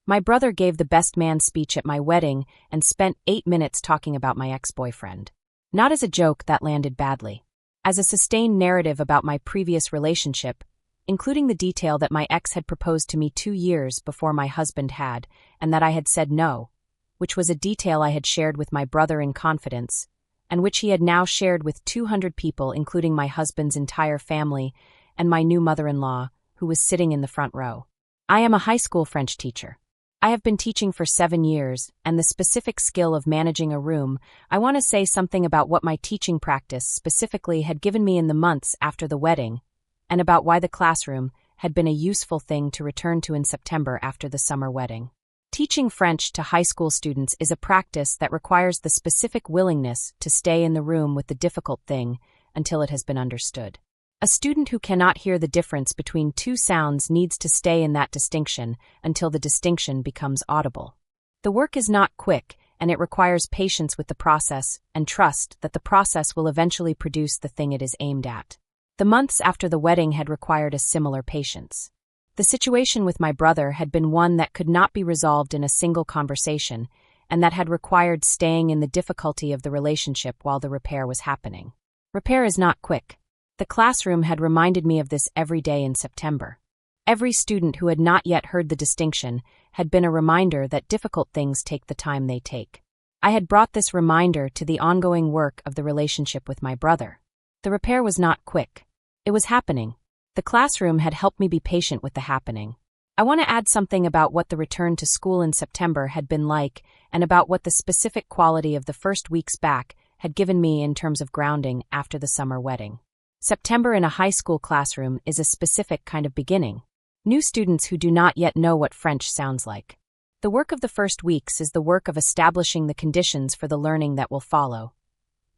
My brother gave the best man speech at my wedding and spent 8 minutes talking about my ex-boyfriend. Not as a joke that landed badly. As a sustained narrative about my previous relationship, including the detail that my ex had proposed to me 2 years before my husband had, and that I had said no, which was a detail I had shared with my brother in confidence, and which he had now shared with 200 people, including my husband's entire family and my new mother-in-law, who was sitting in the front row. I am a high school French teacher. I have been teaching for 7 years, and the specific skill of managing a room, I want to say something about what my teaching practice specifically had given me in the months after the wedding, and about why the classroom had been a useful thing to return to in September after the summer wedding. Teaching French to high school students is a practice that requires the specific willingness to stay in the room with the difficult thing until it has been understood. A student who cannot hear the difference between two sounds needs to stay in that distinction until the distinction becomes audible. The work is not quick, and it requires patience with the process and trust that the process will eventually produce the thing it is aimed at. The months after the wedding had required a similar patience. The situation with my brother had been one that could not be resolved in a single conversation, and that had required staying in the difficulty of the relationship while the repair was happening. Repair is not quick. The classroom had reminded me of this every day in September. Every student who had not yet heard the distinction had been a reminder that difficult things take the time they take. I had brought this reminder to the ongoing work of the relationship with my brother. The repair was not quick. It was happening. The classroom had helped me be patient with the happening. I want to add something about what the return to school in September had been like, and about what the specific quality of the first weeks back had given me in terms of grounding after the summer wedding. September in a high school classroom is a specific kind of beginning. New students who do not yet know what French sounds like. The work of the first weeks is the work of establishing the conditions for the learning that will follow.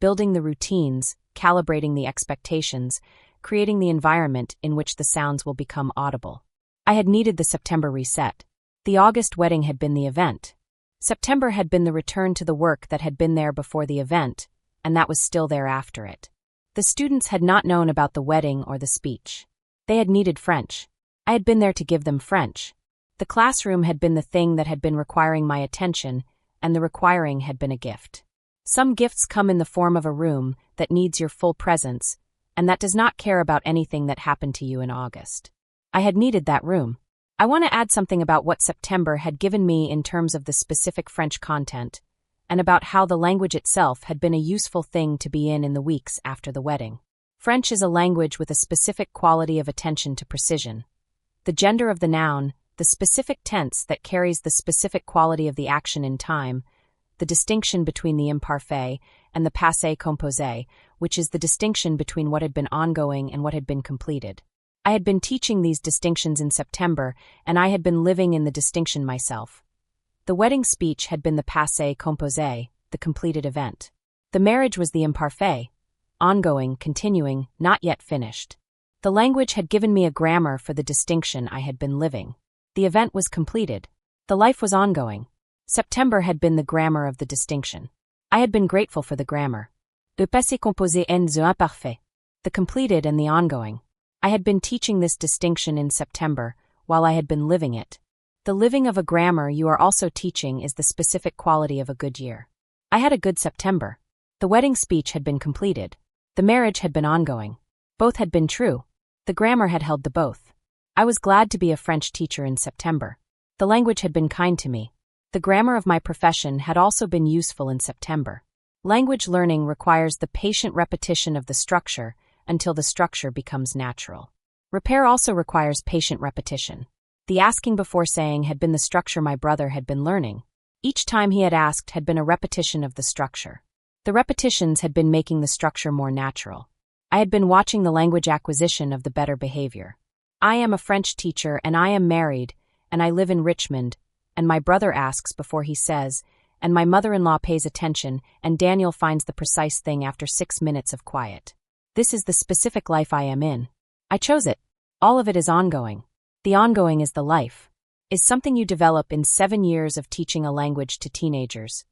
Building the routines, calibrating the expectations, creating the environment in which the sounds will become audible. I had needed the September reset. The August wedding had been the event. September had been the return to the work that had been there before the event, and that was still there after it. The students had not known about the wedding or the speech. They had needed French. I had been there to give them French. The classroom had been the thing that had been requiring my attention, and the requiring had been a gift. Some gifts come in the form of a room that needs your full presence, and that does not care about anything that happened to you in August. I had needed that room. I want to add something about what September had given me in terms of the specific French content, and about how the language itself had been a useful thing to be in the weeks after the wedding. French is a language with a specific quality of attention to precision. The gender of the noun, the specific tense that carries the specific quality of the action in time, the distinction between the imparfait and the passé composé, which is the distinction between what had been ongoing and what had been completed. I had been teaching these distinctions in September, and I had been living in the distinction myself. The wedding speech had been the passé composé, the completed event. The marriage was the imparfait, ongoing, continuing, not yet finished. The language had given me a grammar for the distinction I had been living. The event was completed. The life was ongoing. September had been the grammar of the distinction. I had been grateful for the grammar. Le passé composé et the imparfait. The completed and the ongoing. I had been teaching this distinction in September, while I had been living it. The living of a grammar you are also teaching is the specific quality of a good year. I had a good September. The wedding speech had been completed. The marriage had been ongoing. Both had been true. The grammar had held the both. I was glad to be a French teacher in September. The language had been kind to me. The grammar of my profession had also been useful in September. Language learning requires the patient repetition of the structure until the structure becomes natural. Repair also requires patient repetition. The asking before saying had been the structure my brother had been learning. Each time he had asked had been a repetition of the structure. The repetitions had been making the structure more natural. I had been watching the language acquisition of the better behavior. I am a French teacher and I am married, and I live in Richmond, and my brother asks before he says, and my mother-in-law pays attention, and Daniel finds the precise thing after 6 minutes of quiet. This is the specific life I am in. I chose it. All of it is ongoing. The ongoing is the life. Is something you develop in 7 years of teaching a language to teenagers.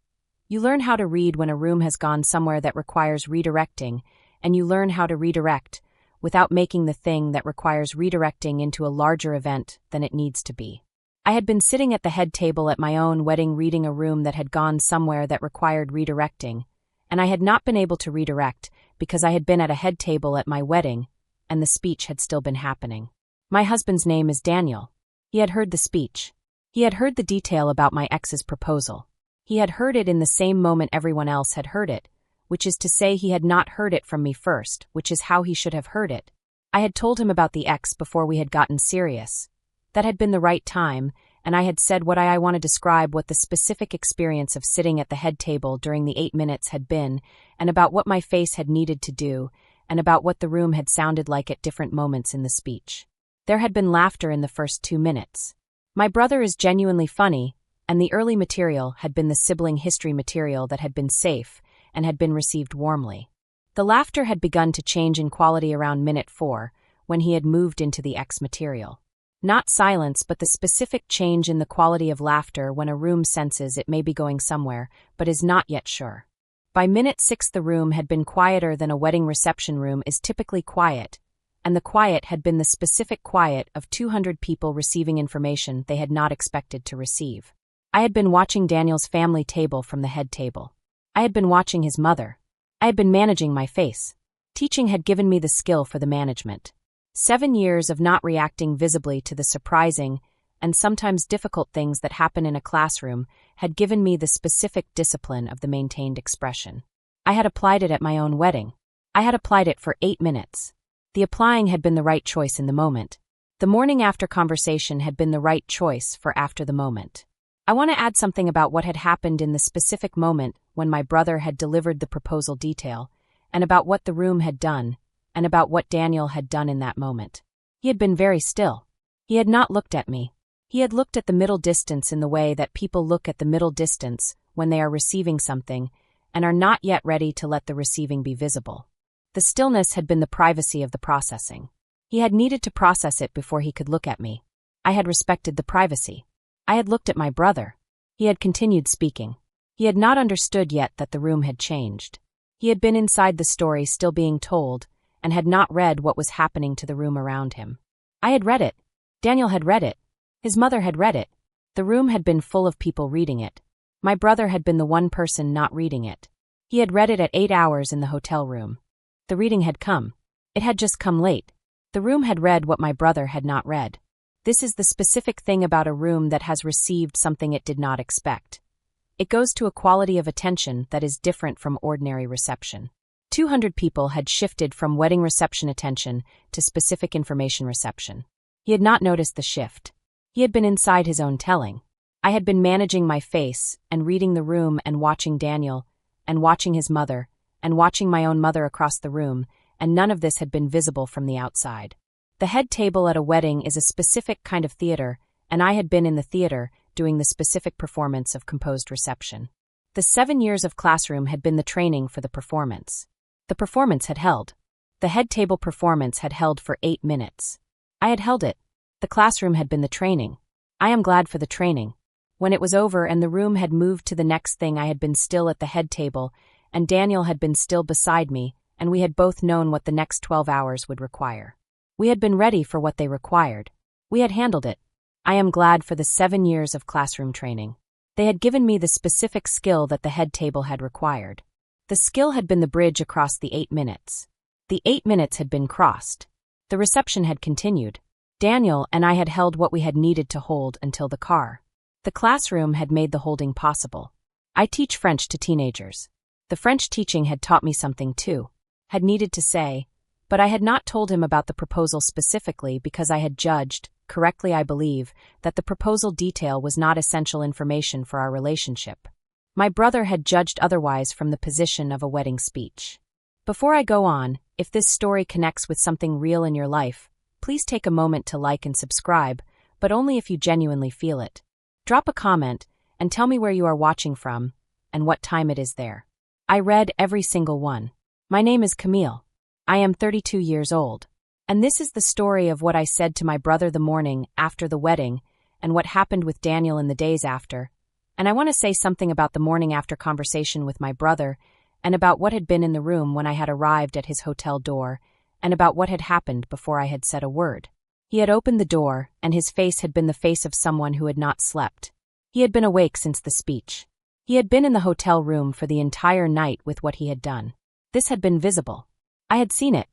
You learn how to read when a room has gone somewhere that requires redirecting, and you learn how to redirect without making the thing that requires redirecting into a larger event than it needs to be. I had been sitting at the head table at my own wedding reading a room that had gone somewhere that required redirecting, and I had not been able to redirect because I had been at a head table at my wedding, and the speech had still been happening. My husband's name is Daniel. He had heard the speech. He had heard the detail about my ex's proposal. He had heard it in the same moment everyone else had heard it, which is to say he had not heard it from me first, which is how he should have heard it. I had told him about the ex before we had gotten serious. That had been the right time, and I had said what I want to describe what the specific experience of sitting at the head table during the 8 minutes had been, and about what my face had needed to do, and about what the room had sounded like at different moments in the speech. There had been laughter in the first 2 minutes. My brother is genuinely funny, and the early material had been the sibling history material that had been safe and had been received warmly. The laughter had begun to change in quality around minute 4, when he had moved into the X material. Not silence, but the specific change in the quality of laughter when a room senses it may be going somewhere, but is not yet sure. By minute 6 the room had been quieter than a wedding reception room is typically quiet, and the quiet had been the specific quiet of 200 people receiving information they had not expected to receive. I had been watching Daniel's family table from the head table. I had been watching his mother. I had been managing my face. Teaching had given me the skill for the management. 7 years of not reacting visibly to the surprising and sometimes difficult things that happen in a classroom had given me the specific discipline of the maintained expression. I had applied it at my own wedding. I had applied it for 8 minutes. The applying had been the right choice in the moment. The morning after conversation had been the right choice for after the moment. I want to add something about what had happened in the specific moment when my brother had delivered the proposal detail, and about what the room had done, and about what Daniel had done in that moment. He had been very still. He had not looked at me. He had looked at the middle distance in the way that people look at the middle distance when they are receiving something and are not yet ready to let the receiving be visible. The stillness had been the privacy of the processing. He had needed to process it before he could look at me. I had respected the privacy. I had looked at my brother. He had continued speaking. He had not understood yet that the room had changed. He had been inside the story still being told, and had not read what was happening to the room around him. I had read it. Daniel had read it. His mother had read it. The room had been full of people reading it. My brother had been the one person not reading it. He had read it at 8 hours in the hotel room. The reading had come. It had just come late. The room had read what my brother had not read. This is the specific thing about a room that has received something it did not expect. It goes to a quality of attention that is different from ordinary reception. 200 people had shifted from wedding reception attention to specific information reception. He had not noticed the shift. He had been inside his own telling. I had been managing my face and reading the room and watching Daniel and watching his mother and watching my own mother across the room, and none of this had been visible from the outside. The head table at a wedding is a specific kind of theater, and I had been in the theater doing the specific performance of composed reception. The 7 years of classroom had been the training for the performance. The performance had held. The head table performance had held for 8 minutes. I had held it. The classroom had been the training. I am glad for the training. When it was over and the room had moved to the next thing, I had been still at the head table, and Daniel had been still beside me, and we had both known what the next 12 hours would require. We had been ready for what they required. We had handled it. I am glad for the 7 years of classroom training. They had given me the specific skill that the head table had required. The skill had been the bridge across the 8 minutes. The 8 minutes had been crossed. The reception had continued. Daniel and I had held what we had needed to hold until the car. The classroom had made the holding possible. I teach French to teenagers. The French teaching had taught me something too. Had needed to say, but I had not told him about the proposal specifically because I had judged, correctly I believe, that the proposal detail was not essential information for our relationship. My brother had judged otherwise from the position of a wedding speech. Before I go on, if this story connects with something real in your life, please take a moment to like and subscribe, but only if you genuinely feel it. Drop a comment and tell me where you are watching from and what time it is there. I read every single one. My name is Camille. I am 32 years old. And this is the story of what I said to my brother the morning after the wedding and what happened with Daniel in the days after. And I want to say something about the morning after conversation with my brother and about what had been in the room when I had arrived at his hotel door and about what had happened before I had said a word. He had opened the door, and his face had been the face of someone who had not slept. He had been awake since the speech. He had been in the hotel room for the entire night with what he had done. This had been visible. I had seen it.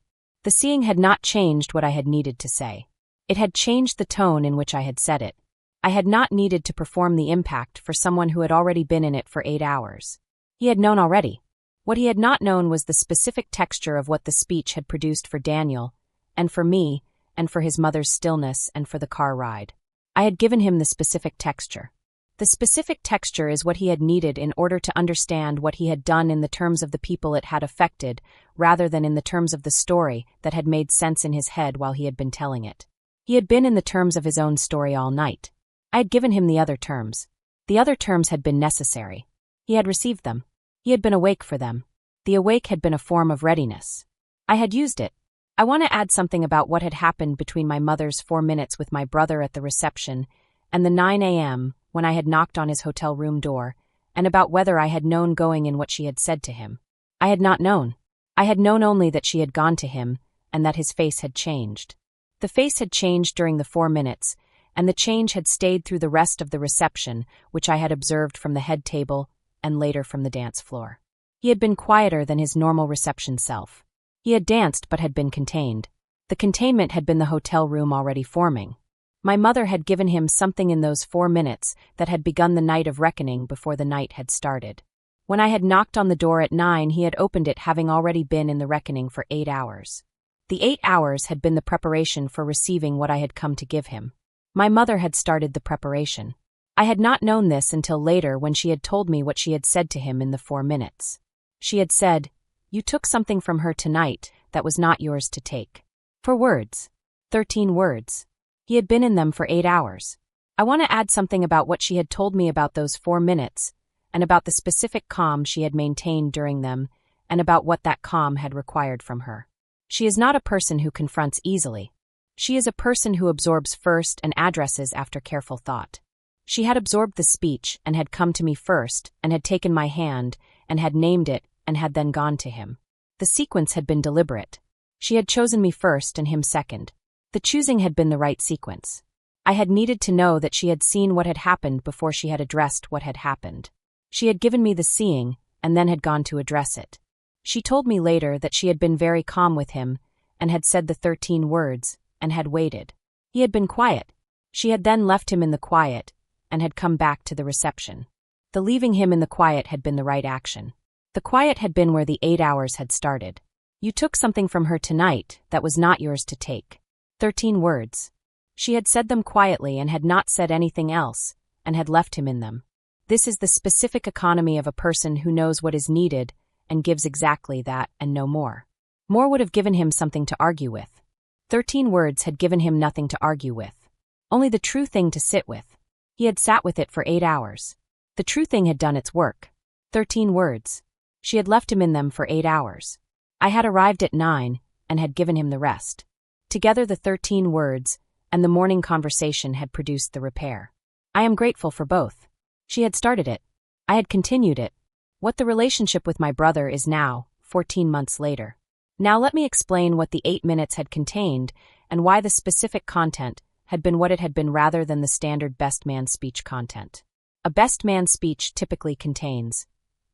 The seeing had not changed what I had needed to say. It had changed the tone in which I had said it. I had not needed to perform the impact for someone who had already been in it for 8 hours. He had known already. What he had not known was the specific texture of what the speech had produced for Daniel, and for me, and for his mother's stillness, and for the car ride. I had given him the specific texture. The specific texture is what he had needed in order to understand what he had done in the terms of the people it had affected, rather than in the terms of the story that had made sense in his head while he had been telling it. He had been in the terms of his own story all night. I had given him the other terms. The other terms had been necessary. He had received them. He had been awake for them. The awake had been a form of readiness. I had used it. I want to add something about what had happened between my mother's 4 minutes with my brother at the reception and the 9 a.m. when I had knocked on his hotel room door, and about whether I had known going in what she had said to him. I had not known. I had known only that she had gone to him and that his face had changed. The face had changed during the 4 minutes, and the change had stayed through the rest of the reception, which I had observed from the head table and later from the dance floor. He had been quieter than his normal reception self. He had danced but had been contained. The containment had been the hotel room already forming. My mother had given him something in those 4 minutes that had begun the night of reckoning before the night had started. When I had knocked on the door at 9, he had opened it having already been in the reckoning for 8 hours. The 8 hours had been the preparation for receiving what I had come to give him. My mother had started the preparation. I had not known this until later when she had told me what she had said to him in the 4 minutes. She had said, "You took something from her tonight that was not yours to take." 4 words. 13 words. He had been in them for 8 hours. I want to add something about what she had told me about those 4 minutes, and about the specific calm she had maintained during them, and about what that calm had required from her. She is not a person who confronts easily. She is a person who absorbs first and addresses after careful thought. She had absorbed the speech and had come to me first and had taken my hand and had named it and had then gone to him. The sequence had been deliberate. She had chosen me first and him second. The choosing had been the right sequence. I had needed to know that she had seen what had happened before she had addressed what had happened. She had given me the seeing and then had gone to address it. She told me later that she had been very calm with him and had said the 13 words and had waited. He had been quiet. She had then left him in the quiet and had come back to the reception. The leaving him in the quiet had been the right action. The quiet had been where the 8 hours had started. You took something from her tonight that was not yours to take. 13 words. She had said them quietly and had not said anything else, and had left him in them. This is the specific economy of a person who knows what is needed and gives exactly that and no more. More would have given him something to argue with. 13 words had given him nothing to argue with. Only the true thing to sit with. He had sat with it for 8 hours. The true thing had done its work. 13 words. She had left him in them for 8 hours. I had arrived at 9 and had given him the rest. Together the 13 words and the morning conversation had produced the repair. I am grateful for both. She had started it. I had continued it. What the relationship with my brother is now, 14 months later. Now let me explain what the 8 minutes had contained and why the specific content had been what it had been rather than the standard best man speech content. A best man speech typically contains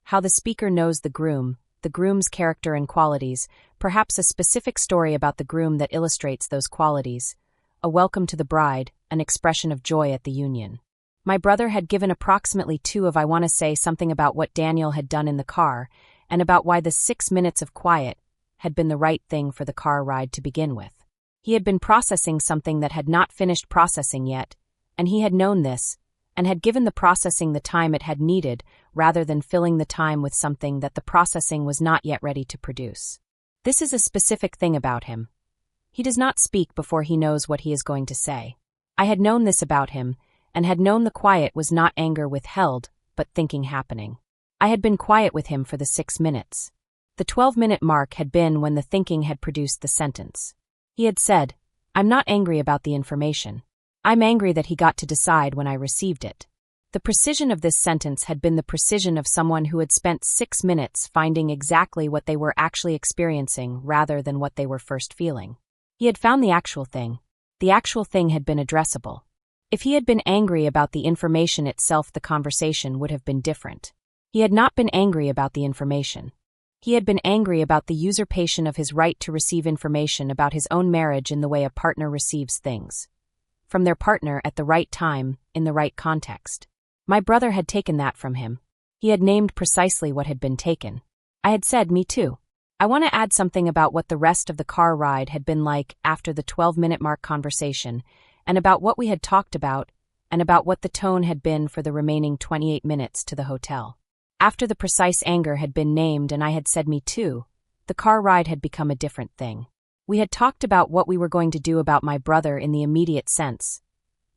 how the speaker knows the groom's character and qualities, perhaps a specific story about the groom that illustrates those qualities, a welcome to the bride, an expression of joy at the union. My brother had given approximately 2 of I want to say something about what Daniel had done in the car, and about why the 6 minutes of quiet had been the right thing for the car ride to begin with. He had been processing something that had not finished processing yet, and he had known this, and had given the processing the time it had needed, rather than filling the time with something that the processing was not yet ready to produce. This is a specific thing about him. He does not speak before he knows what he is going to say. I had known this about him, and had known the quiet was not anger withheld, but thinking happening. I had been quiet with him for the 6 minutes. The 12-minute mark had been when the thinking had produced the sentence. He had said, "I'm not angry about the information. I'm angry that he got to decide when I received it." The precision of this sentence had been the precision of someone who had spent 6 minutes finding exactly what they were actually experiencing rather than what they were first feeling. He had found the actual thing. The actual thing had been addressable. If he had been angry about the information itself, the conversation would have been different. He had not been angry about the information. He had been angry about the usurpation of his right to receive information about his own marriage in the way a partner receives things. From their partner at the right time, in the right context. My brother had taken that from him. He had named precisely what had been taken. I had said, me too. I want to add something about what the rest of the car ride had been like after the 12-minute mark conversation, and about what we had talked about, and about what the tone had been for the remaining 28 minutes to the hotel. After the precise anger had been named and I had said me too, the car ride had become a different thing. We had talked about what we were going to do about my brother in the immediate sense.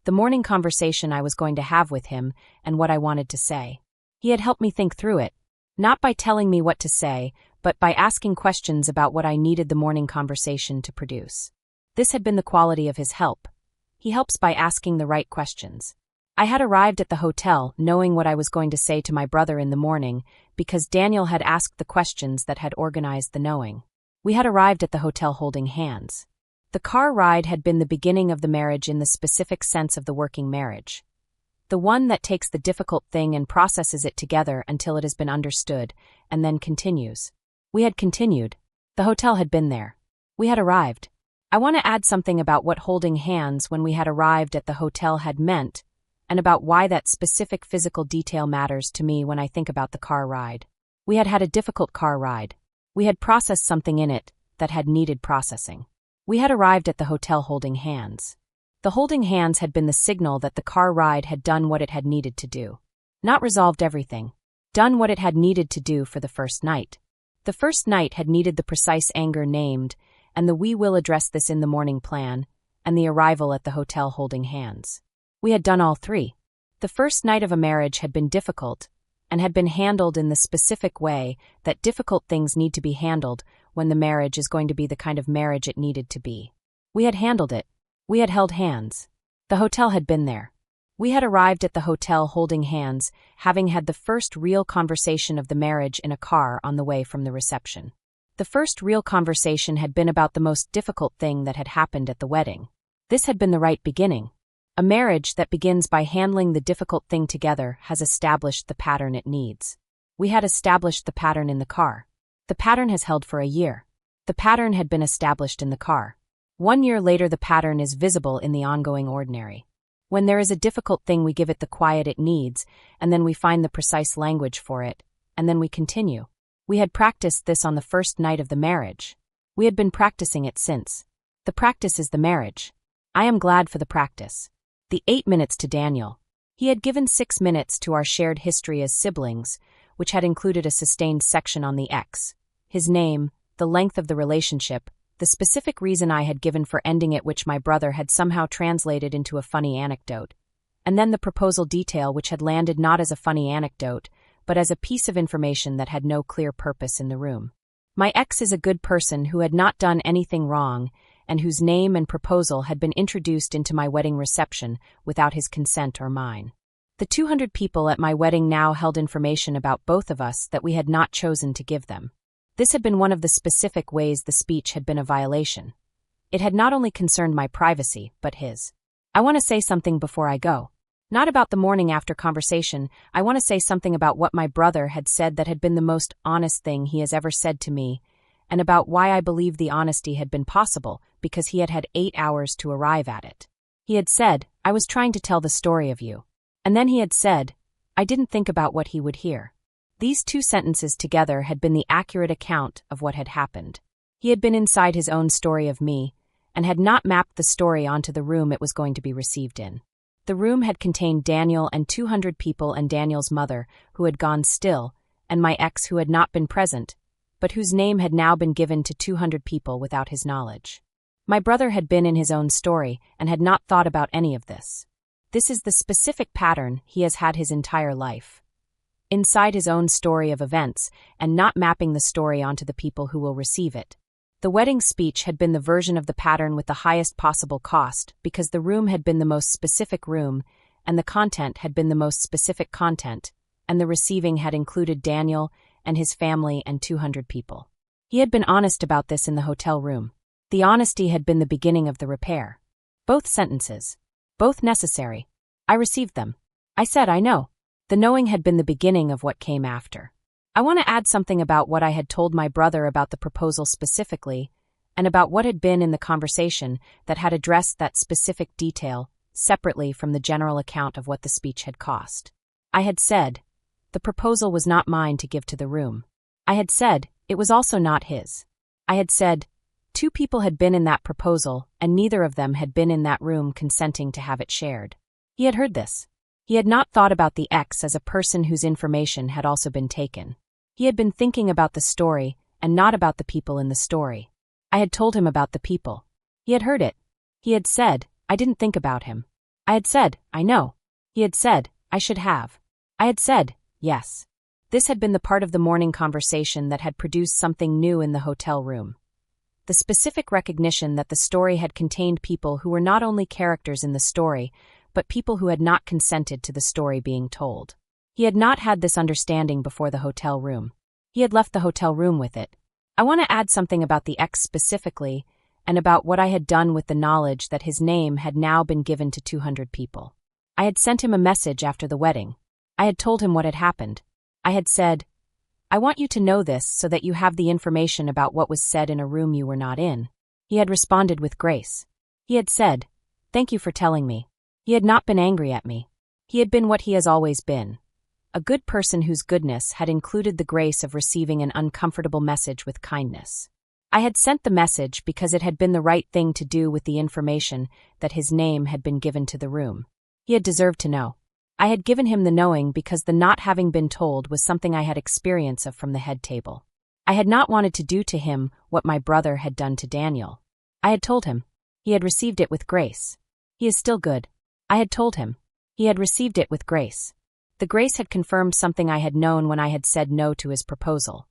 The morning conversation I was going to have with him and what I wanted to say. He had helped me think through it, not by telling me what to say, but by asking questions about what I needed the morning conversation to produce. This had been the quality of his help. He helps by asking the right questions. I had arrived at the hotel knowing what I was going to say to my brother in the morning because Daniel had asked the questions that had organized the knowing. We had arrived at the hotel holding hands. The car ride had been the beginning of the marriage in the specific sense of the working marriage. The one that takes the difficult thing and processes it together until it has been understood, and then continues. We had continued. The hotel had been there. We had arrived. I want to add something about what holding hands when we had arrived at the hotel had meant, and about why that specific physical detail matters to me when I think about the car ride. We had had a difficult car ride. We had processed something in it that had needed processing. We had arrived at the hotel holding hands. The holding hands had been the signal that the car ride had done what it had needed to do. Not resolved everything. Done what it had needed to do for the first night. The first night had needed the precise anger named, and the we will address this in the morning plan, and the arrival at the hotel holding hands. We had done all three. The first night of a marriage had been difficult, and had been handled in the specific way that difficult things need to be handled when the marriage is going to be the kind of marriage it needed to be. We had handled it. We had held hands. The hotel had been there. We had arrived at the hotel holding hands, having had the first real conversation of the marriage in a car on the way from the reception. The first real conversation had been about the most difficult thing that had happened at the wedding. This had been the right beginning. A marriage that begins by handling the difficult thing together has established the pattern it needs. We had established the pattern in the car. The pattern has held for a year. The pattern had been established in the car. 1 year later, the pattern is visible in the ongoing ordinary. When there is a difficult thing, we give it the quiet it needs, and then we find the precise language for it, and then we continue. We had practiced this on the first night of the marriage. We had been practicing it since. The practice is the marriage. I am glad for the practice. The 8 minutes to Daniel. He had given 6 minutes to our shared history as siblings, which had included a sustained section on the X, his name, the length of the relationship, the specific reason I had given for ending it, which my brother had somehow translated into a funny anecdote, and then the proposal detail, which had landed not as a funny anecdote, but as a piece of information that had no clear purpose in the room. My ex is a good person who had not done anything wrong, and whose name and proposal had been introduced into my wedding reception without his consent or mine. The 200 people at my wedding now held information about both of us that we had not chosen to give them. This had been one of the specific ways the speech had been a violation. It had not only concerned my privacy, but his. I want to say something before I go. Not about the morning after conversation, I want to say something about what my brother had said that had been the most honest thing he has ever said to me, and about why I believe the honesty had been possible, because he had had 8 hours to arrive at it. He had said, I was trying to tell the story of you. And then he had said, I didn't think about what he would hear. These 2 sentences together had been the accurate account of what had happened. He had been inside his own story of me, and had not mapped the story onto the room it was going to be received in. The room had contained Daniel and 200 people and Daniel's mother, who had gone still, and my ex who had not been present, but whose name had now been given to 200 people without his knowledge. My brother had been in his own story and had not thought about any of this. This is the specific pattern he has had his entire life. Inside his own story of events, and not mapping the story onto the people who will receive it. The wedding speech had been the version of the pattern with the highest possible cost, because the room had been the most specific room, and the content had been the most specific content, and the receiving had included Daniel and his family and 200 people. He had been honest about this in the hotel room. The honesty had been the beginning of the repair. Both sentences. Both necessary. I received them. I said, I know. The knowing had been the beginning of what came after. I want to add something about what I had told my brother about the proposal specifically, and about what had been in the conversation that had addressed that specific detail, separately from the general account of what the speech had cost. I had said, the proposal was not mine to give to the room. I had said, it was also not his. I had said, 2 people had been in that proposal, and neither of them had been in that room consenting to have it shared. He had heard this. He had not thought about the ex as a person whose information had also been taken. He had been thinking about the story, and not about the people in the story. I had told him about the people. He had heard it. He had said, I didn't think about him. I had said, I know. He had said, I should have. I had said, yes. This had been the part of the morning conversation that had produced something new in the hotel room. The specific recognition that the story had contained people who were not only characters in the story, but people who had not consented to the story being told. He had not had this understanding before the hotel room. He had left the hotel room with it. I want to add something about the ex specifically, and about what I had done with the knowledge that his name had now been given to 200 people. I had sent him a message after the wedding. I had told him what had happened. I had said, I want you to know this so that you have the information about what was said in a room you were not in. He had responded with grace. He had said, thank you for telling me. He had not been angry at me. He had been what he has always been. A good person whose goodness had included the grace of receiving an uncomfortable message with kindness. I had sent the message because it had been the right thing to do with the information that his name had been given to the room. He had deserved to know. I had given him the knowing because the not having been told was something I had experience of from the head table. I had not wanted to do to him what my brother had done to Daniel. I had told him. He had received it with grace. He is still good. I had told him. He had received it with grace. The grace had confirmed something I had known when I had said no to his proposal.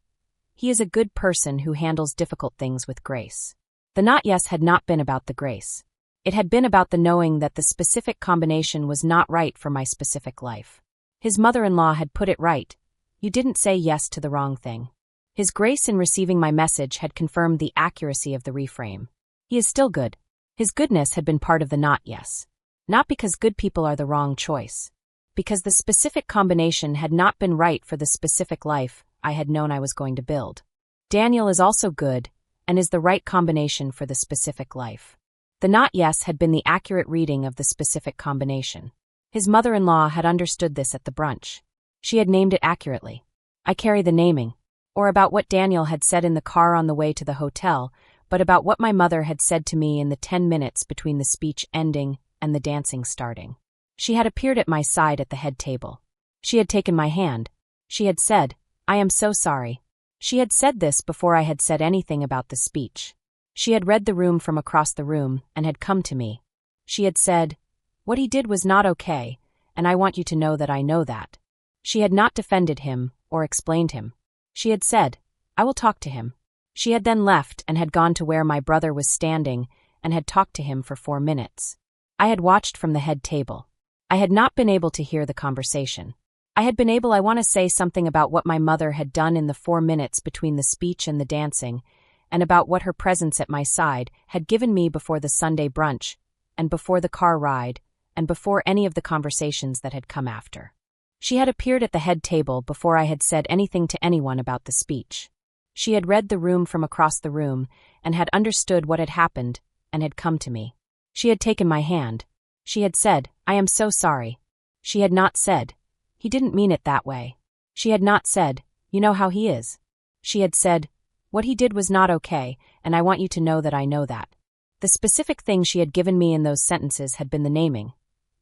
He is a good person who handles difficult things with grace. The not yes had not been about the grace. It had been about the knowing that the specific combination was not right for my specific life. His mother-in-law had put it right. You didn't say yes to the wrong thing. His grace in receiving my message had confirmed the accuracy of the reframe. He is still good. His goodness had been part of the not yes. Not because good people are the wrong choice. Because the specific combination had not been right for the specific life I had known I was going to build. Daniel is also good, and is the right combination for the specific life. The not yes had been the accurate reading of the specific combination. His mother-in-law had understood this at the brunch. She had named it accurately. I carry the naming. Or about what Daniel had said in the car on the way to the hotel, but about what my mother had said to me in the 10 minutes between the speech ending and the dancing starting. She had appeared at my side at the head table. She had taken my hand. She had said, I am so sorry. She had said this before I had said anything about the speech. She had read the room from across the room and had come to me. She had said, what he did was not okay, and I want you to know that I know that. She had not defended him or explained him. She had said, I will talk to him. She had then left and had gone to where my brother was standing and had talked to him for 4 minutes. I had watched from the head table. I had not been able to hear the conversation. I had been able, I want to say something about what my mother had done in the 4 minutes between the speech and the dancing, and about what her presence at my side had given me before the Sunday brunch, and before the car ride, and before any of the conversations that had come after. She had appeared at the head table before I had said anything to anyone about the speech. She had read the room from across the room, and had understood what had happened, and had come to me. She had taken my hand. She had said, I am so sorry. She had not said, he didn't mean it that way. She had not said, you know how he is. She had said, what he did was not okay, and I want you to know that I know that. The specific thing she had given me in those sentences had been the naming.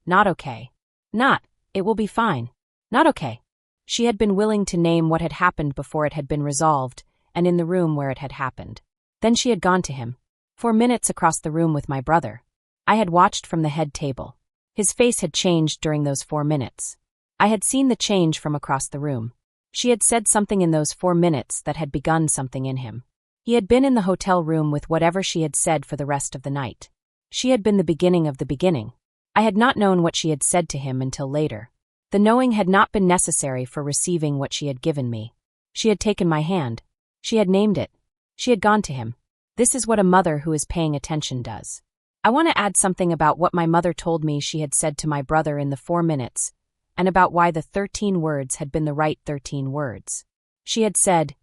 Not okay. Not, it will be fine. Not okay. She had been willing to name what had happened before it had been resolved, and in the room where it had happened. Then she had gone to him. 4 minutes across the room with my brother. I had watched from the head table. His face had changed during those 4 minutes. I had seen the change from across the room. She had said something in those 4 minutes that had begun something in him. He had been in the hotel room with whatever she had said for the rest of the night. She had been the beginning of the beginning. I had not known what she had said to him until later. The knowing had not been necessary for receiving what she had given me. She had taken my hand. She had named it. She had gone to him. This is what a mother who is paying attention does. I want to add something about what my mother told me she had said to my brother in the 4 minutes, and about why the 13 words had been the right 13 words. She had said,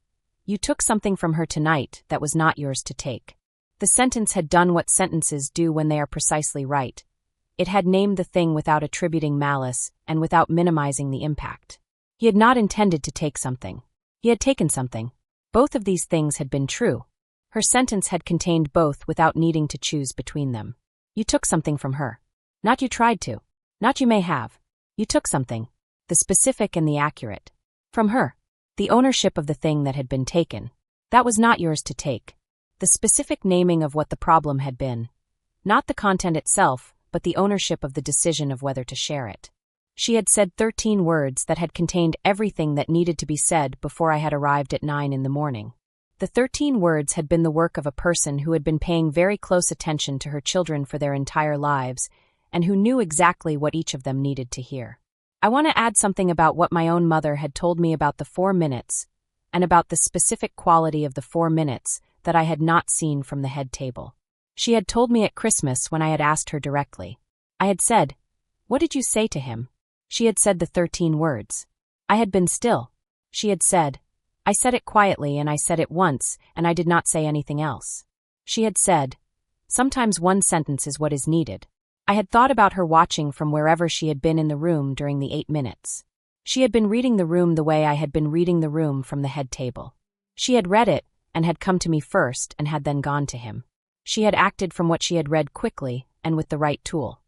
"You took something from her tonight that was not yours to take." The sentence had done what sentences do when they are precisely right. It had named the thing without attributing malice and without minimizing the impact. He had not intended to take something. He had taken something. Both of these things had been true. Her sentence had contained both without needing to choose between them. You took something from her. Not you tried to. Not you may have. You took something. The specific and the accurate. From her. The ownership of the thing that had been taken. That was not yours to take. The specific naming of what the problem had been. Not the content itself, but the ownership of the decision of whether to share it. She had said 13 words that had contained everything that needed to be said before I had arrived at 9 in the morning. The 13 words had been the work of a person who had been paying very close attention to her children for their entire lives, and who knew exactly what each of them needed to hear. I want to add something about what my own mother had told me about the 4 minutes, and about the specific quality of the 4 minutes that I had not seen from the head table. She had told me at Christmas when I had asked her directly. I had said, "What did you say to him?" She had said the 13 words. I had been still. She had said, "I said it quietly and I said it once, and I did not say anything else." She had said, "Sometimes one sentence is what is needed." I had thought about her watching from wherever she had been in the room during the 8 minutes. She had been reading the room the way I had been reading the room from the head table. She had read it and had come to me first and had then gone to him. She had acted from what she had read quickly and with the right tool.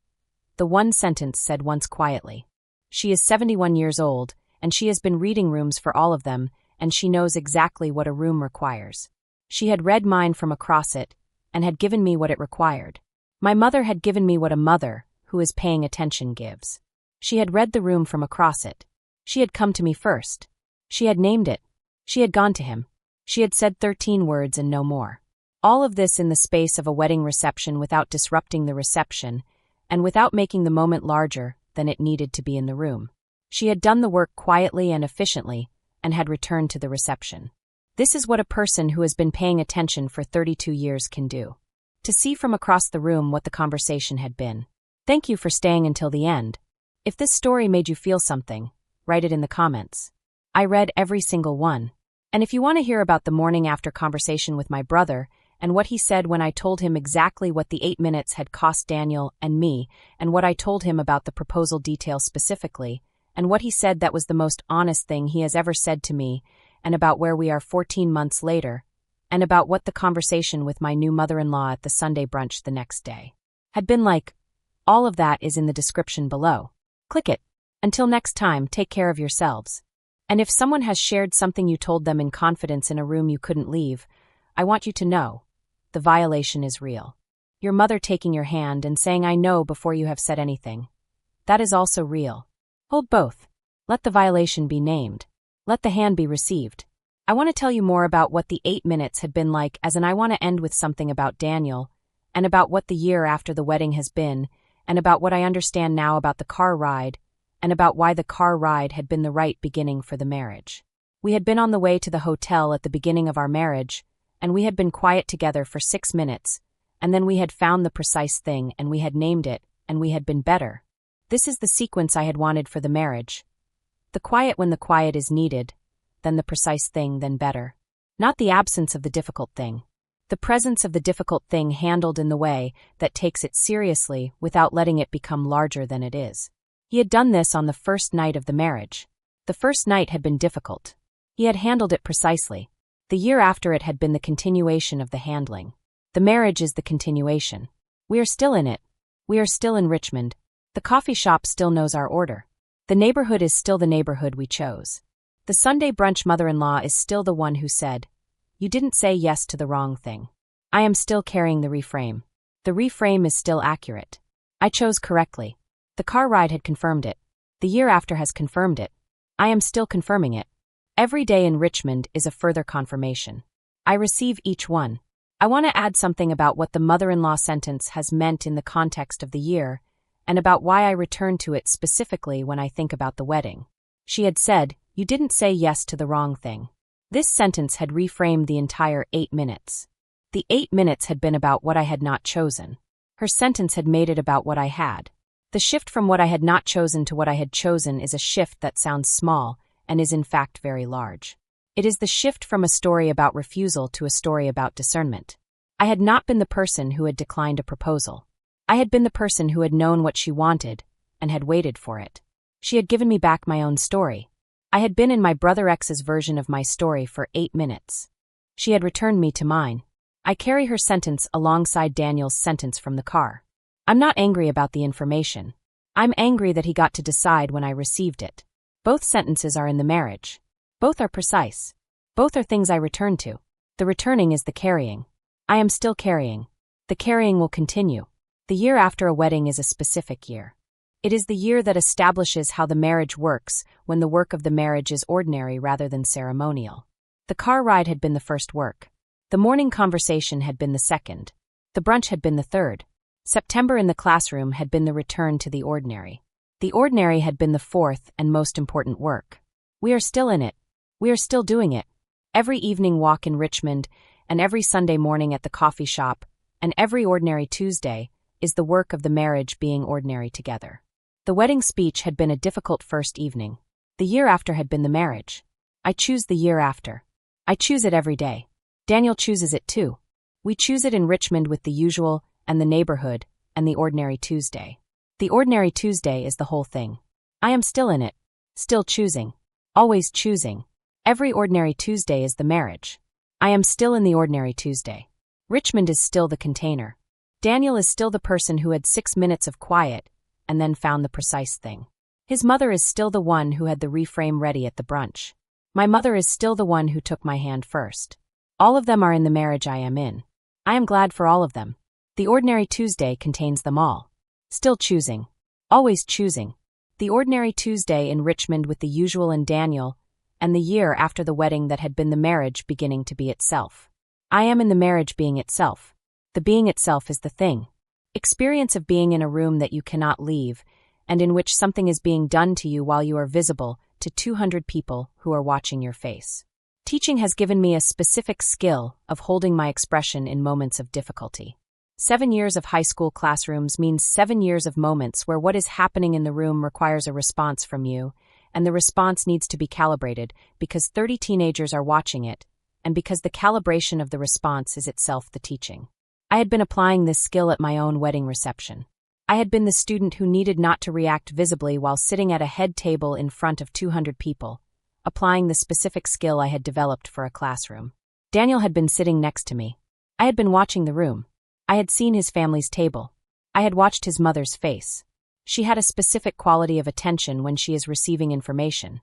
The one sentence said once quietly. She is 71 years old, and she has been reading rooms for all of them, and she knows exactly what a room requires. She had read mine from across it, and had given me what it required. My mother had given me what a mother, who is paying attention, gives. She had read the room from across it. She had come to me first. She had named it. She had gone to him. She had said 13 words and no more. All of this in the space of a wedding reception without disrupting the reception, and without making the moment larger than it needed to be in the room. She had done the work quietly and efficiently, and had returned to the reception. This is what a person who has been paying attention for 32 years can do. To see from across the room what the conversation had been. Thank you for staying until the end. If this story made you feel something, write it in the comments. I read every single one. And if you want to hear about the morning after conversation with my brother, and what he said when I told him exactly what the 8 minutes had cost Daniel and me, and what I told him about the proposal details specifically, and what he said that was the most honest thing he has ever said to me, and about where we are 14 months later, and about what the conversation with my new mother-in-law at the Sunday brunch the next day had been like, all of that is in the description below. Click it. Until next time, take care of yourselves. And if someone has shared something you told them in confidence in a room you couldn't leave, I want you to know. The violation is real. Your mother taking your hand and saying "I know" before you have said anything. That is also real. Hold both. Let the violation be named. Let the hand be received. I want to tell you more about what the 8 minutes had been like, as in I want to end with something about Daniel, and about what the year after the wedding has been, and about what I understand now about the car ride, and about why the car ride had been the right beginning for the marriage. We had been on the way to the hotel at the beginning of our marriage, and we had been quiet together for 6 minutes, and then we had found the precise thing, and we had named it, and we had been better. This is the sequence I had wanted for the marriage. The quiet when the quiet is needed, then the precise thing, then better. Not the absence of the difficult thing. The presence of the difficult thing handled in the way that takes it seriously without letting it become larger than it is. He had done this on the first night of the marriage. The first night had been difficult. He had handled it precisely. The year after it had been the continuation of the handling. The marriage is the continuation. We are still in it. We are still in Richmond. The coffee shop still knows our order. The neighborhood is still the neighborhood we chose. The Sunday brunch mother-in-law is still the one who said, "You didn't say yes to the wrong thing." I am still carrying the reframe. The reframe is still accurate. I chose correctly. The car ride had confirmed it. The year after has confirmed it. I am still confirming it. Every day in Richmond is a further confirmation. I receive each one. I want to add something about what the mother-in-law sentence has meant in the context of the year, and about why I return to it specifically when I think about the wedding. She had said, "You didn't say yes to the wrong thing." This sentence had reframed the entire 8 minutes. The 8 minutes had been about what I had not chosen. Her sentence had made it about what I had. The shift from what I had not chosen to what I had chosen is a shift that sounds small and is in fact very large. It is the shift from a story about refusal to a story about discernment. I had not been the person who had declined a proposal. I had been the person who had known what she wanted and had waited for it. She had given me back my own story. I had been in my brother X's version of my story for 8 minutes. She had returned me to mine. I carry her sentence alongside Daniel's sentence from the car. I'm not angry about the information. I'm angry that he got to decide when I received it. Both sentences are in the marriage. Both are precise. Both are things I return to. The returning is the carrying. I am still carrying. The carrying will continue. The year after a wedding is a specific year. It is the year that establishes how the marriage works when the work of the marriage is ordinary rather than ceremonial. The car ride had been the first work. The morning conversation had been the second. The brunch had been the third. September in the classroom had been the return to the ordinary. The ordinary had been the fourth and most important work. We are still in it. We are still doing it. Every evening walk in Richmond, and every Sunday morning at the coffee shop, and every ordinary Tuesday, is the work of the marriage being ordinary together. The wedding speech had been a difficult first evening. The year after had been the marriage. I choose the year after. I choose it every day. Daniel chooses it too. We choose it in Richmond with the usual and the neighborhood and the ordinary Tuesday. The ordinary Tuesday is the whole thing. I am still in it. Still choosing. Always choosing. Every ordinary Tuesday is the marriage. I am still in the ordinary Tuesday. Richmond is still the container. Daniel is still the person who had 6 minutes of quiet and then found the precise thing. His mother is still the one who had the reframe ready at the brunch. My mother is still the one who took my hand first. All of them are in the marriage I am in. I am glad for all of them. The ordinary Tuesday contains them all. Still choosing. Always choosing. The ordinary Tuesday in Richmond with the usual and Daniel, and the year after the wedding that had been the marriage beginning to be itself. I am in the marriage being itself. The being itself is the thing. Experience of being in a room that you cannot leave, and in which something is being done to you while you are visible to 200 people who are watching your face. Teaching has given me a specific skill of holding my expression in moments of difficulty. 7 years of high school classrooms means 7 years of moments where what is happening in the room requires a response from you, and the response needs to be calibrated because 30 teenagers are watching it, and because the calibration of the response is itself the teaching. I had been applying this skill at my own wedding reception. I had been the student who needed not to react visibly while sitting at a head table in front of 200 people, applying the specific skill I had developed for a classroom. Daniel had been sitting next to me. I had been watching the room. I had seen his family's table. I had watched his mother's face. She had a specific quality of attention when she is receiving information.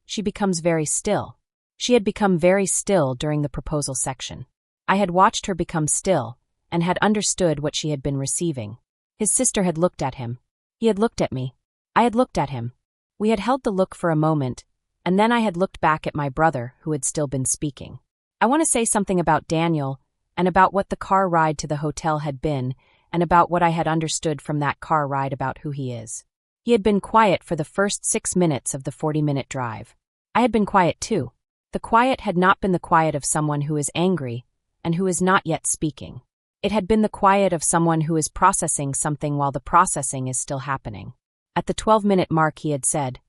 She becomes very still. She had become very still during the proposal section. I had watched her become still, and had understood what she had been receiving. His sister had looked at him. He had looked at me. I had looked at him. We had held the look for a moment, and then I had looked back at my brother, who had still been speaking. I want to say something about Daniel, and about what the car ride to the hotel had been, and about what I had understood from that car ride about who he is. He had been quiet for the first 6 minutes of the 40-minute drive. I had been quiet too. The quiet had not been the quiet of someone who is angry, and who is not yet speaking. It had been the quiet of someone who is processing something while the processing is still happening. At the 12-minute mark he had said,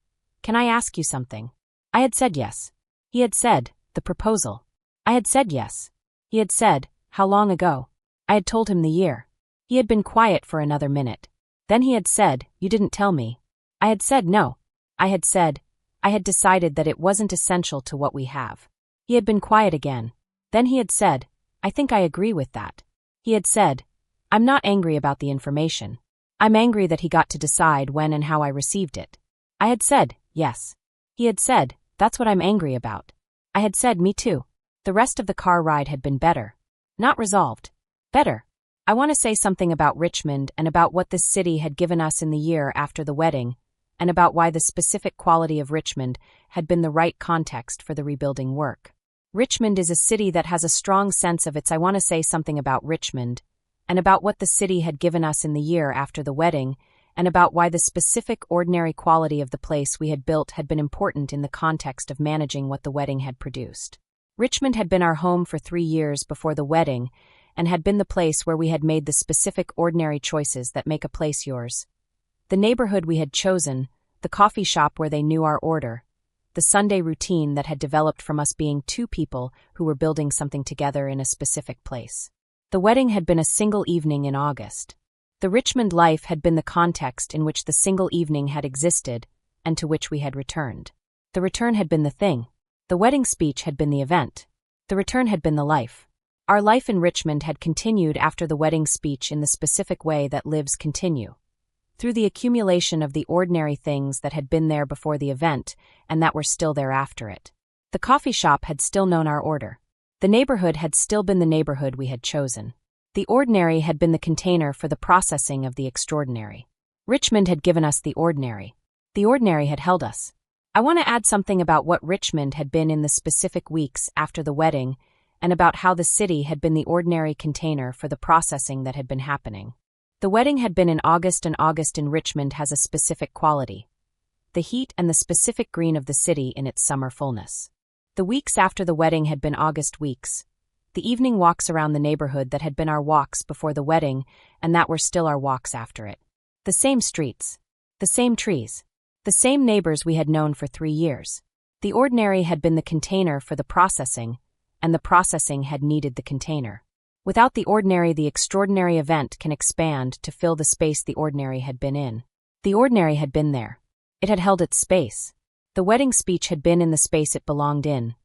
"Can I ask you something?" I had said yes. He had said, "The proposal." I had said yes. He had said, "How long ago?" I had told him the year. He had been quiet for another minute. Then he had said, "You didn't tell me." I had said no. I had said, I had decided that it wasn't essential to what we have. He had been quiet again. Then he had said, "I think I agree with that." He had said, "I'm not angry about the information. I'm angry that he got to decide when and how I received it." I had said, "Yes." He had said, "That's what I'm angry about." I had said, "Me too." The rest of the car ride had been better. Not resolved. Better. I want to say something about Richmond and about what this city had given us in the year after the wedding, and about why the specific quality of Richmond had been the right context for the rebuilding work. Richmond is a city that has a strong sense of its I want to say something about Richmond, and about what the city had given us in the year after the wedding, and about why the specific ordinary quality of the place we had built had been important in the context of managing what the wedding had produced. Richmond had been our home for 3 years before the wedding, and had been the place where we had made the specific ordinary choices that make a place yours. The neighborhood we had chosen, the coffee shop where they knew our order, the Sunday routine that had developed from us being two people who were building something together in a specific place. The wedding had been a single evening in August. The Richmond life had been the context in which the single evening had existed and to which we had returned. The return had been the thing. The wedding speech had been the event. The return had been the life. Our life in Richmond had continued after the wedding speech in the specific way that lives continue, through the accumulation of the ordinary things that had been there before the event and that were still there after it. The coffee shop had still known our order. The neighborhood had still been the neighborhood we had chosen. The ordinary had been the container for the processing of the extraordinary. Richmond had given us the ordinary. The ordinary had held us. I want to add something about what Richmond had been in the specific weeks after the wedding and about how the city had been the ordinary container for the processing that had been happening. The wedding had been in August, and August in Richmond has a specific quality: the heat and the specific green of the city in its summer fullness. The weeks after the wedding had been August weeks, the evening walks around the neighborhood that had been our walks before the wedding and that were still our walks after it. The same streets, the same trees, the same neighbors we had known for 3 years. The ordinary had been the container for the processing, and the processing had needed the container. Without the ordinary, the extraordinary event can expand to fill the space the ordinary had been in. The ordinary had been there. It had held its space. The wedding speech had been in the space it belonged in,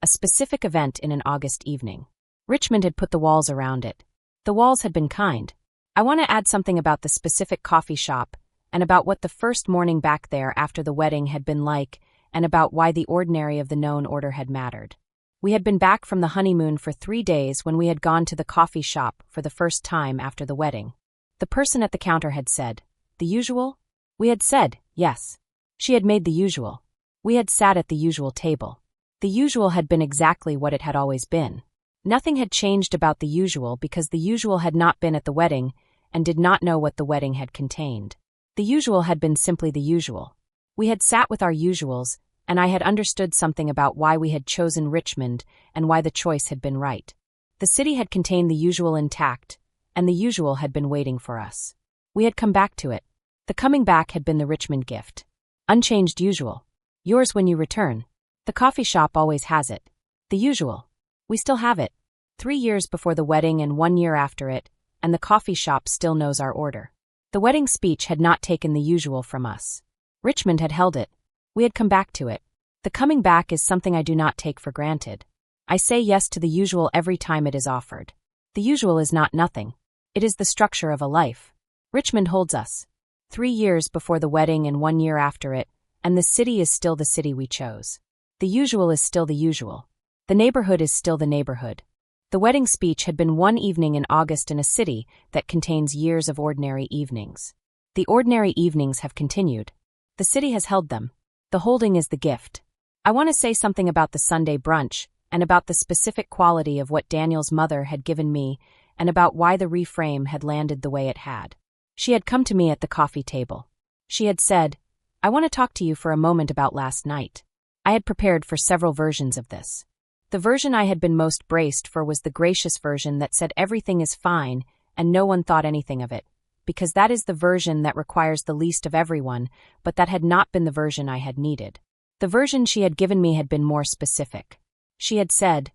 a specific event in an August evening. Richmond had put the walls around it. The walls had been kind. I want to add something about the specific coffee shop and about what the first morning back there after the wedding had been like and about why the ordinary of the known order had mattered. We had been back from the honeymoon for 3 days when we had gone to the coffee shop for the first time after the wedding. The person at the counter had said, "The usual?" We had said, yes. She had made the usual. We had sat at the usual table. The usual had been exactly what it had always been. Nothing had changed about the usual because the usual had not been at the wedding and did not know what the wedding had contained. The usual had been simply the usual. We had sat with our usuals, and I had understood something about why we had chosen Richmond and why the choice had been right. The city had contained the usual intact, and the usual had been waiting for us. We had come back to it. The coming back had been the Richmond gift. Unchanged usual. Yours when you return. The coffee shop always has it. The usual. We still have it. 3 years before the wedding and 1 year after it, and the coffee shop still knows our order. The wedding speech had not taken the usual from us. Richmond had held it. We had come back to it. The coming back is something I do not take for granted. I say yes to the usual every time it is offered. The usual is not nothing. It is the structure of a life. Richmond holds us. 3 years before the wedding and 1 year after it, and the city is still the city we chose. The usual is still the usual. The neighborhood is still the neighborhood. The wedding speech had been one evening in August in a city that contains years of ordinary evenings. The ordinary evenings have continued. The city has held them. The holding is the gift. I want to say something about the Sunday brunch and about the specific quality of what Daniel's mother had given me and about why the reframe had landed the way it had. She had come to me at the coffee table. She had said, "I want to talk to you for a moment about last night." I had prepared for several versions of this. The version I had been most braced for was the gracious version that said everything is fine and no one thought anything of it, because that is the version that requires the least of everyone, but that had not been the version I had needed. The version she had given me had been more specific. She had said,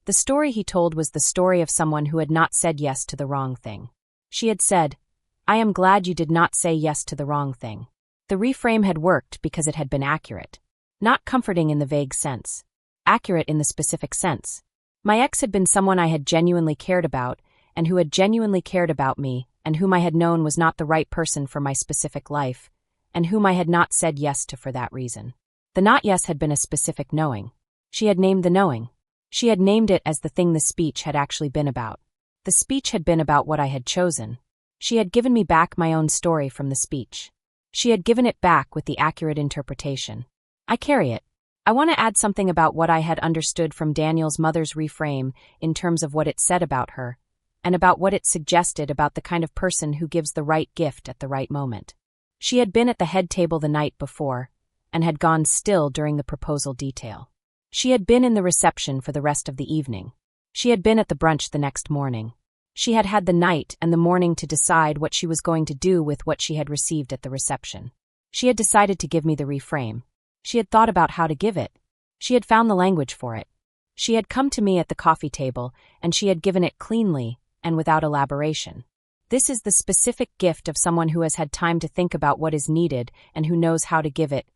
"The story he told was the story of someone who had not said yes to the wrong thing." She had said, "I am glad you did not say yes to the wrong thing." The reframe had worked because it had been accurate. Not comforting in the vague sense. Accurate in the specific sense. My ex had been someone I had genuinely cared about, and who had genuinely cared about me, and whom I had known was not the right person for my specific life, and whom I had not said yes to for that reason. The not yes had been a specific knowing. She had named the knowing. She had named it as the thing the speech had actually been about. The speech had been about what I had chosen. She had given me back my own story from the speech. She had given it back with the accurate interpretation. I carry it. I want to add something about what I had understood from Daniel's mother's reframe in terms of what it said about her, and about what it suggested about the kind of person who gives the right gift at the right moment. She had been at the head table the night before, and had gone still during the proposal detail. She had been in the reception for the rest of the evening. She had been at the brunch the next morning. She had had the night and the morning to decide what she was going to do with what she had received at the reception. She had decided to give me the reframe. She had thought about how to give it. She had found the language for it. She had come to me at the coffee table, and she had given it cleanly and without elaboration. This is the specific gift of someone who has had time to think about what is needed and who knows how to give it.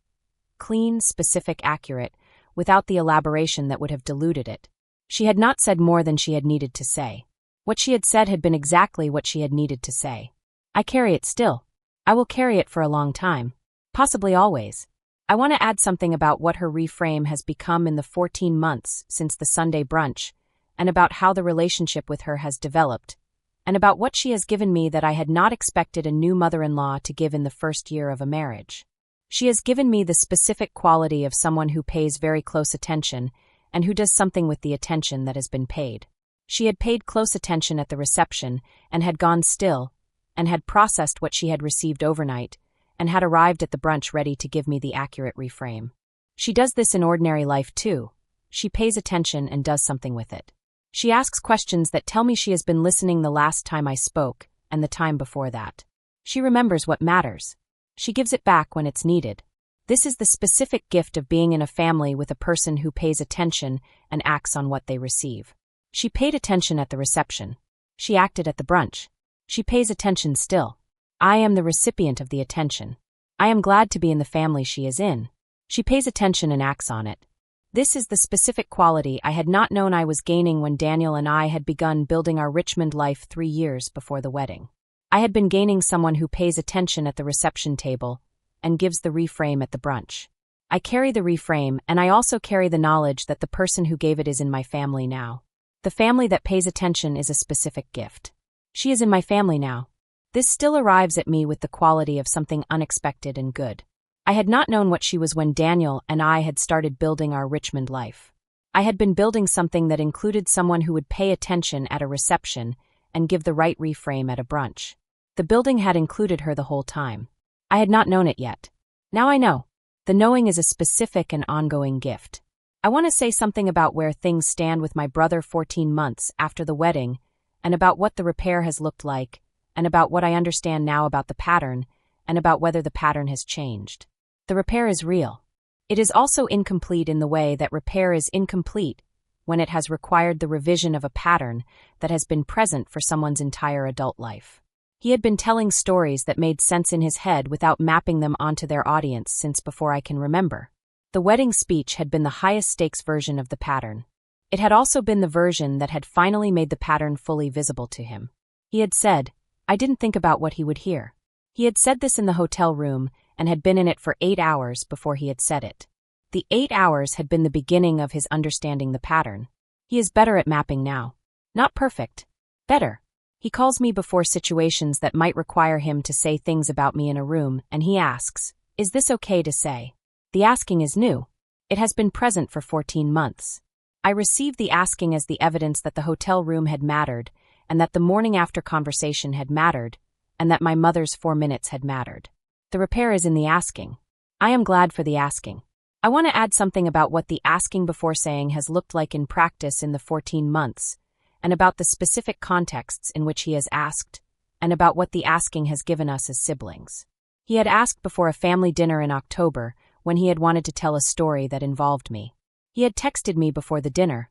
Clean, specific, accurate, without the elaboration that would have diluted it. She had not said more than she had needed to say. What she had said had been exactly what she had needed to say. I carry it still. I will carry it for a long time. Possibly always. I want to add something about what her reframe has become in the 14 months since the Sunday brunch, and about how the relationship with her has developed, and about what she has given me that I had not expected a new mother-in-law to give in the first year of a marriage. She has given me the specific quality of someone who pays very close attention and who does something with the attention that has been paid. She had paid close attention at the reception and had gone still, and had processed what she had received overnight, and had arrived at the brunch ready to give me the accurate reframe. She does this in ordinary life too. She pays attention and does something with it. She asks questions that tell me she has been listening the last time I spoke and the time before that. She remembers what matters. She gives it back when it's needed. This is the specific gift of being in a family with a person who pays attention and acts on what they receive. She paid attention at the reception. She acted at the brunch. She pays attention still. I am the recipient of the attention. I am glad to be in the family she is in. She pays attention and acts on it. This is the specific quality I had not known I was gaining when Daniel and I had begun building our Richmond life 3 years before the wedding. I had been gaining someone who pays attention at the reception table and gives the reframe at the brunch. I carry the reframe, and I also carry the knowledge that the person who gave it is in my family now. The family that pays attention is a specific gift. She is in my family now. This still arrives at me with the quality of something unexpected and good. I had not known what she was when Daniel and I had started building our Richmond life. I had been building something that included someone who would pay attention at a reception and give the right reframe at a brunch. The building had included her the whole time. I had not known it yet. Now I know. The knowing is a specific and ongoing gift. I want to say something about where things stand with my brother 14 months after the wedding, and about what the repair has looked like, and about what I understand now about the pattern, and about whether the pattern has changed. The repair is real. It is also incomplete in the way that repair is incomplete when it has required the revision of a pattern that has been present for someone's entire adult life. He had been telling stories that made sense in his head without mapping them onto their audience since before I can remember. The wedding speech had been the highest-stakes version of the pattern. It had also been the version that had finally made the pattern fully visible to him. He had said, I didn't think about what he would hear. He had said this in the hotel room and had been in it for 8 hours before he had said it. The 8 hours had been the beginning of his understanding the pattern. He is better at mapping now. Not perfect. Better. He calls me before situations that might require him to say things about me in a room, and he asks, is this okay to say? The asking is new. It has been present for 14 months. I received the asking as the evidence that the hotel room had mattered, and that the morning after conversation had mattered, and that my mother's 4 minutes had mattered. The repair is in the asking. I am glad for the asking. I want to add something about what the asking before saying has looked like in practice in the 14 months, and about the specific contexts in which he has asked, and about what the asking has given us as siblings. He had asked before a family dinner in October, when he had wanted to tell a story that involved me. He had texted me before the dinner.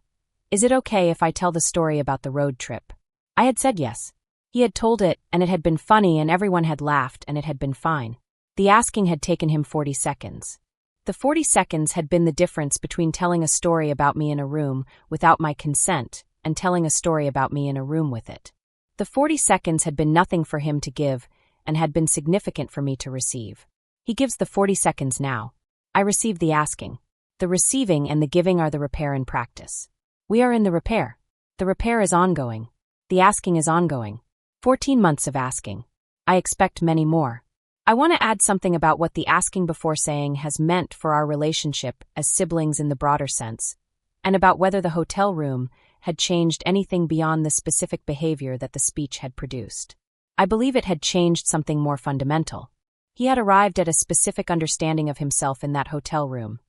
Is it okay if I tell the story about the road trip? I had said yes. He had told it, and it had been funny, and everyone had laughed, and it had been fine. The asking had taken him 40 seconds. The 40 seconds had been the difference between telling a story about me in a room without my consent and telling a story about me in a room with it. The 40 seconds had been nothing for him to give and had been significant for me to receive. He gives the 40 seconds now. I receive the asking. The receiving and the giving are the repair in practice. We are in the repair. The repair is ongoing. The asking is ongoing. 14 months of asking. I expect many more. I want to add something about what the asking before saying has meant for our relationship as siblings in the broader sense, and about whether the hotel room had changed anything beyond the specific behavior that the speech had produced. I believe it had changed something more fundamental. He had arrived at a specific understanding of himself in that hotel room.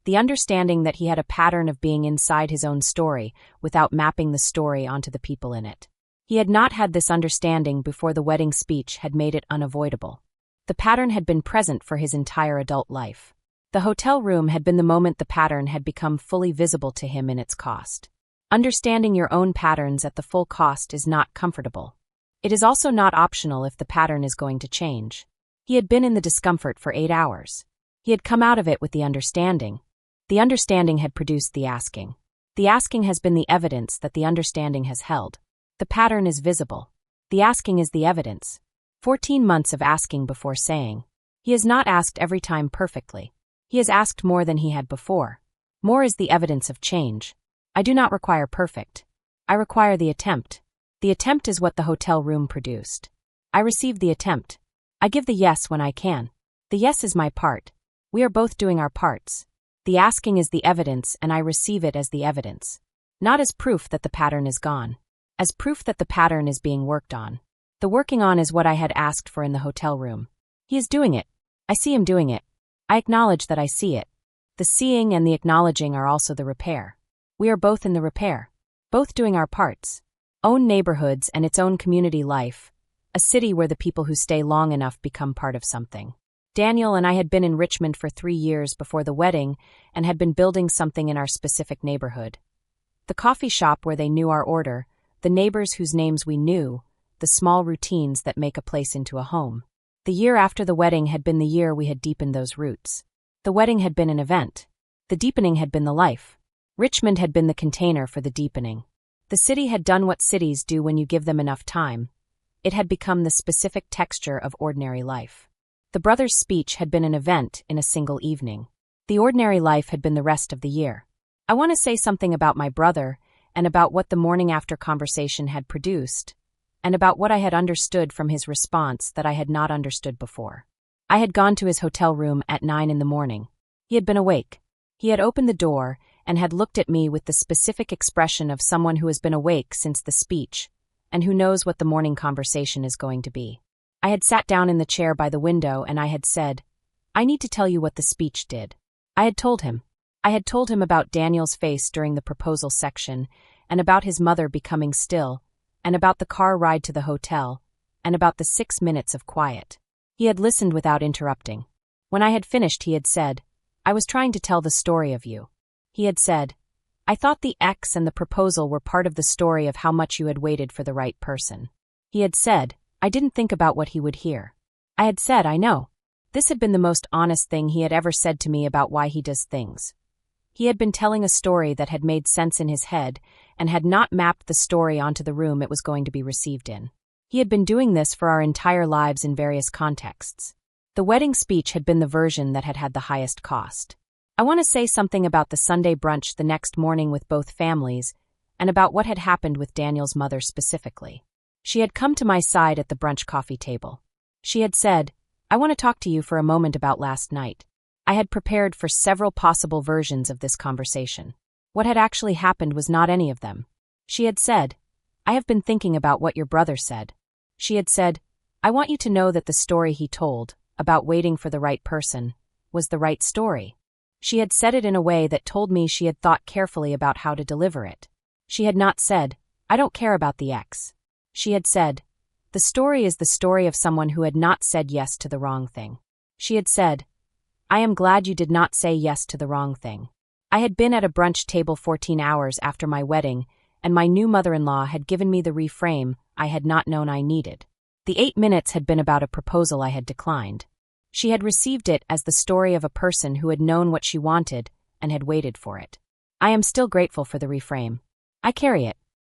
The understanding that he had a pattern of being inside his own story without mapping the story onto the people in it. He had not had this understanding before the wedding speech had made it unavoidable. The pattern had been present for his entire adult life. The hotel room had been the moment the pattern had become fully visible to him in its cost. Understanding your own patterns at the full cost is not comfortable. It is also not optional if the pattern is going to change. He had been in the discomfort for 8 hours. He had come out of it with the understanding. The understanding had produced the asking. The asking has been the evidence that the understanding has held. The pattern is visible. The asking is the evidence. 14 months of asking before saying. He has not asked every time perfectly. He has asked more than he had before. More is the evidence of change. I do not require perfect. I require the attempt. The attempt is what the hotel room produced. I receive the attempt. I give the yes when I can. The yes is my part. We are both doing our parts. The asking is the evidence and I receive it as the evidence. Not as proof that the pattern is gone. As proof that the pattern is being worked on. The working on is what I had asked for in the hotel room. He is doing it. I see him doing it. I acknowledge that I see it. The seeing and the acknowledging are also the repair. We are both in the repair. Both doing our parts. Own neighborhoods and its own community life. A city where the people who stay long enough become part of something. Daniel and I had been in Richmond for 3 years before the wedding and had been building something in our specific neighborhood. The coffee shop where they knew our order, the neighbors whose names we knew, the small routines that make a place into a home. The year after the wedding had been the year we had deepened those roots. The wedding had been an event. The deepening had been the life. Richmond had been the container for the deepening. The city had done what cities do when you give them enough time. It had become the specific texture of ordinary life. The brothers' speech had been an event in a single evening. The ordinary life had been the rest of the year. I want to say something about my brother, and about what the morning after conversation had produced, and about what I had understood from his response that I had not understood before. I had gone to his hotel room at 9 in the morning. He had been awake. He had opened the door and had looked at me with the specific expression of someone who has been awake since the speech and who knows what the morning conversation is going to be. I had sat down in the chair by the window and I had said, I need to tell you what the speech did. I had told him. I had told him about Daniel's face during the proposal section and about his mother becoming still and about the car ride to the hotel and about the 6 minutes of quiet. He had listened without interrupting. When I had finished, he had said, I was trying to tell the story of you. He had said, I thought the X and the proposal were part of the story of how much you had waited for the right person. He had said, I didn't think about what he would hear. I had said, I know. This had been the most honest thing he had ever said to me about why he does things. He had been telling a story that had made sense in his head and had not mapped the story onto the room it was going to be received in. He had been doing this for our entire lives in various contexts. The wedding speech had been the version that had had the highest cost. I want to say something about the Sunday brunch the next morning with both families and about what had happened with Daniel's mother specifically. She had come to my side at the brunch coffee table. She had said, I want to talk to you for a moment about last night. I had prepared for several possible versions of this conversation. What had actually happened was not any of them. She had said, I have been thinking about what your brother said. She had said, I want you to know that the story he told, about waiting for the right person, was the right story. She had said it in a way that told me she had thought carefully about how to deliver it. She had not said, I don't care about the X. She had said, the story is the story of someone who had not said yes to the wrong thing. She had said, I am glad you did not say yes to the wrong thing. I had been at a brunch table 14 hours after my wedding, and my new mother-in-law had given me the reframe I had not known I needed. The 8 minutes had been about a proposal I had declined. She had received it as the story of a person who had known what she wanted and had waited for it. I am still grateful for the reframe. I carry it.